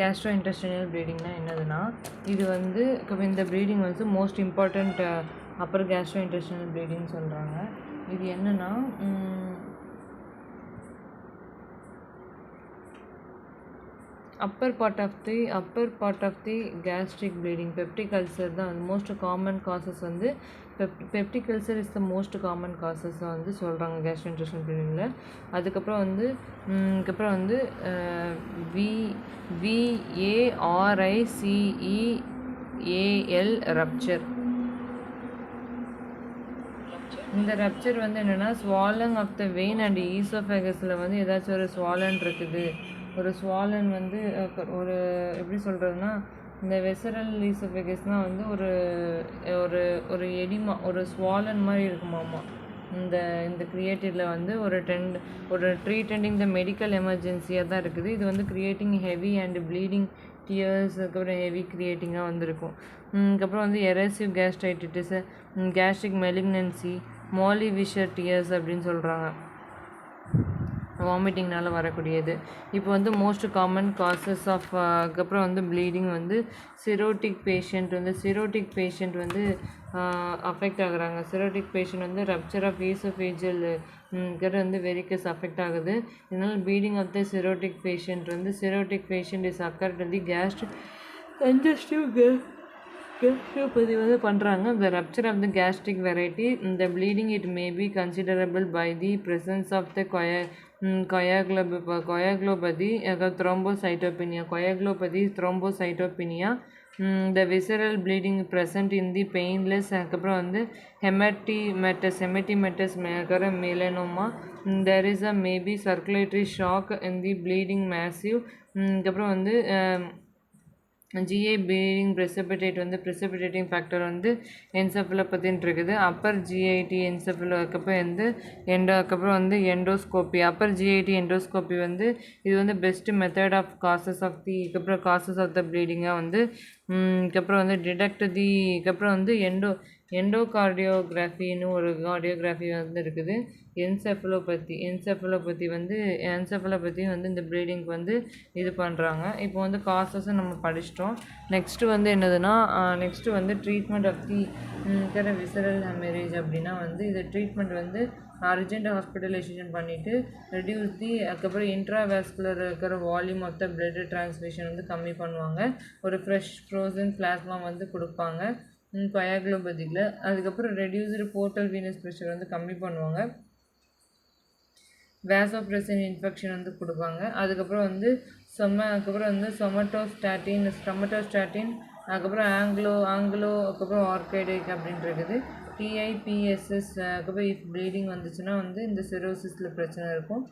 Castro intestinal ப்ளீடிங்னா என்னதுன்னா, இது வந்து இந்த ப்ளீடிங் வந்து most important upper gastro intestinal ப்ளீடிங்னு சொல்கிறாங்க. இது என்னென்னா upper part of the gastric bleeding. Peptic ulcer தான் most common causes வந்து peptic ulcer is the most common causes வந்து சொல்கிறாங்க gastrointestinal bleedingல. அதுக்கப்புறம் வந்து VARICEAL rupture. இந்த ரப்சர் வந்து என்னென்னா swollen of the vein and ஈசோஃபேகஸில் வந்து ஏதாச்சும் ஒரு ஸ்வாலன் இருக்குது. ஒரு ஸ்வாலன் வந்து ஒரு எப்படி சொல்கிறதுனா, இந்த வெசரல் ஈசோஃபேகஸ்னால் வந்து ஒரு ஒரு ஒரு எடிமா ஒரு ஸ்வாலன் மாதிரி இருக்குமாமா. இந்த கிரியேட்டிவில் வந்து ஒரு ட்ரீட்டண்டிங் த மெடிக்கல் எமர்ஜென்சியாக தான் இருக்குது. இது வந்து creating heavy and bleeding tears, அதுக்கப்புறம் ஹெவி கிரியேட்டிங்காக வந்துருக்கும். அதுக்கப்புறம் வந்து எரேசிவ் கேஸ்ட்ரைட்டிஸ், கேஸ்ட்ரிக் மெலிக்னன்சி, மாலிவிஷர் டியர்ஸ் அப்படின்னு சொல்கிறாங்க. வாமிட்டிங்னால் வரக்கூடியது. இப்போ வந்து மோஸ்ட் காமன் காசஸ் ஆஃப் அதுக்கப்புறம் வந்து ப்ளீடிங் வந்து சிரோட்டிக் பேஷண்ட் வந்து அஃபெக்ட் ஆகுறாங்க. சிரோட்டிக் பேஷண்ட் வந்து ரப்சர் ஆஃப் ஈசோஃபேஜியல் வந்து வெரிகஸ் அஃபெக்ட் ஆகுது. இதனால் bleeding of the cirrhotic patient is occurred the gastric gastropathy வந்து பண்ணுறாங்க. The rupture of the gastric variety, the bleeding it may be considerable by the presence of the coagulopathy, thrombocytopenia, the visceral bleeding present in the painless, அதுக்கப்புறம் வந்து hematemetus melanoma, there is a maybe circulatory shock in the bleeding massive, அதுக்கப்புறம் வந்து GI bleeding precipitate வந்து precipitating factor வந்து என்செஃபலோபதின்னு இருக்குது. Appar GIT என்செஃபலோ அதுக்கப்புறம் வந்து endoscopy. Appar GIT endoscopy வந்து இது வந்து best method of causes of the ப்ளீடிங்காக வந்து அதுக்கப்புறம் வந்து அதுக்கப்புறம் வந்து எண்டோகார்டியோகிராஃபின்னு ஒரு கார்டியோகிராஃபி வந்து இருக்குது. என்செஃபலோபதி வந்து இந்த ப்ளீடிங்க்கு வந்து இது பண்ணுறாங்க. இப்போ வந்து காசஸை நம்ம படிச்சிட்டோம். நெக்ஸ்ட்டு வந்து என்னதுன்னா, நெக்ஸ்ட்டு வந்து treatment of the visceral hemorrhage அப்படின்னா வந்து இது ட்ரீட்மெண்ட் வந்து அர்ஜென்ட் ஹாஸ்பிட்டலைசேஷன் பண்ணிவிட்டு ரெடியூஸ் தி அதுக்கப்புறம் இன்ட்ராவேஸ்குலர் இருக்கிற volume of the blood transmission வந்து கம்மி பண்ணுவாங்க. ஒரு ஃப்ரெஷ் ஃப்ரோசன் பிளாஸ்மா வந்து கொடுப்பாங்க கொயாகுலோபதியில். அதுக்கப்புறம் ரெடியூஸ்டு போர்ட்டல் வீனஸ் ப்ரெஷர் வந்து கம்மி பண்ணுவாங்க. வேசோப்ரெசின் இன்ஃபெக்ஷன் வந்து கொடுப்பாங்க. அதுக்கப்புறம் வந்து ஸ்டொமட்டோஸ்டாட்டின், அதுக்கப்புறம் அதுக்கப்புறம் ஆர்கைடிக் அப்படின்ட்டு இருக்குது. TIPSS, அதுக்கப்புறம் இஃப் ப்ளீடிங் வந்துச்சுன்னா வந்து இந்த சிரோசிஸில் பிரச்சனை இருக்கும்.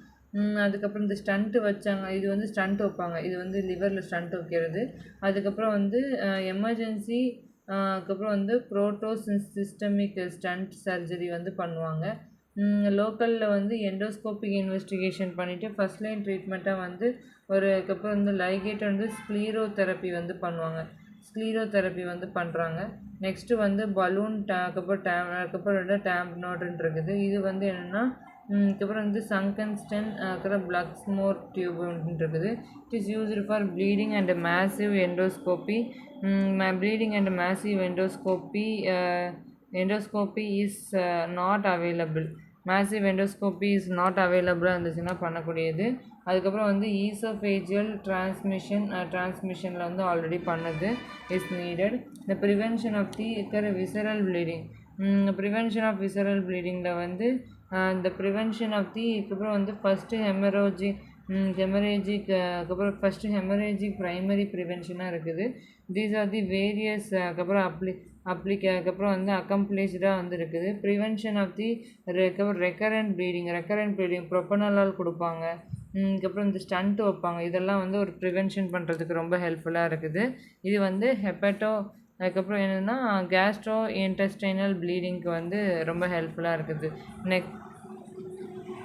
அதுக்கப்புறம் இந்த ஸ்டண்ட்டு வச்சாங்க, இது வந்து ஸ்டண்ட் வைப்பாங்க. இது வந்து லிவரில் ஸ்டண்ட் வைக்கிறது. அதுக்கப்புறம் வந்து எமர்ஜென்சி, அதுக்கப்புறம் வந்து சிஸ்டமிக் ஸ்டண்ட் சர்ஜரி வந்து பண்ணுவாங்க. லோக்கலில் வந்து எண்டோஸ்கோபிக் இன்வெஸ்டிகேஷன் பண்ணிவிட்டு ஃபஸ்ட் லைன் ட்ரீட்மெண்ட்டாக வந்து அதுக்கப்புறம் வந்து லைகேட் வந்து ஸ்க்ளீரோதெரப்பி வந்து பண்ணுறாங்க. நெக்ஸ்ட்டு வந்து பலூன் அதுக்கப்புறம் டேம்ப்னோட்னு இருக்குது. இது வந்து என்னென்னா அதுக்கப்புறம் வந்து சங்கன்ஸ்டன், அதுக்கப்புறம் பிளக்ஸ்மோர் டியூப்னு இருக்குது. It is used for bleeding and massive endoscopy. endoscopy is not available. Massive endoscopy is not அவைலபிளாக இருந்துச்சுன்னா பண்ணக்கூடியது. அதுக்கப்புறம் வந்து ஈசோஃபேஜியல் டிரான்ஸ்மிஷனில் வந்து ஆல்ரெடி பண்ணது இஸ் நீடட். இந்த prevention of the visceral bleeding. Prevention of visceral ப்ளீடிங்கில் வந்து இந்த ப்ரிவென்ஷன் ஆஃப் தி இதுக்கப்புறம் வந்து ஃபஸ்ட்டு ஹெமரேஜிக் அதுக்கப்புறம் ஃபஸ்ட்டு ஹெமரேஜிக் ப்ரைமரி ப்ரிவென்ஷனாக இருக்குது. தீஸ் ஆர் தி வேரியஸ் அதுக்கப்புறம் அதுக்கப்புறம் வந்து அக்கம்ப்ளிஷ்டாக வந்து இருக்குது. Prevention of the recurrent bleeding ப்ரொபனலால் கொடுப்பாங்க. அதுக்கப்புறம் இந்த ஸ்டண்ட் வைப்பாங்க. இதெல்லாம் வந்து ஒரு ப்ரிவென்ஷன் பண்ணுறதுக்கு ரொம்ப ஹெல்ப்ஃபுல்லாக இருக்குது. இது வந்து அதுக்கப்புறம் என்னென்னா கேஸ்ட்ரோ இன்டெஸ்டைனல் ப்ளீடிங்க்கு வந்து ரொம்ப ஹெல்ப்ஃபுல்லாக இருக்குது.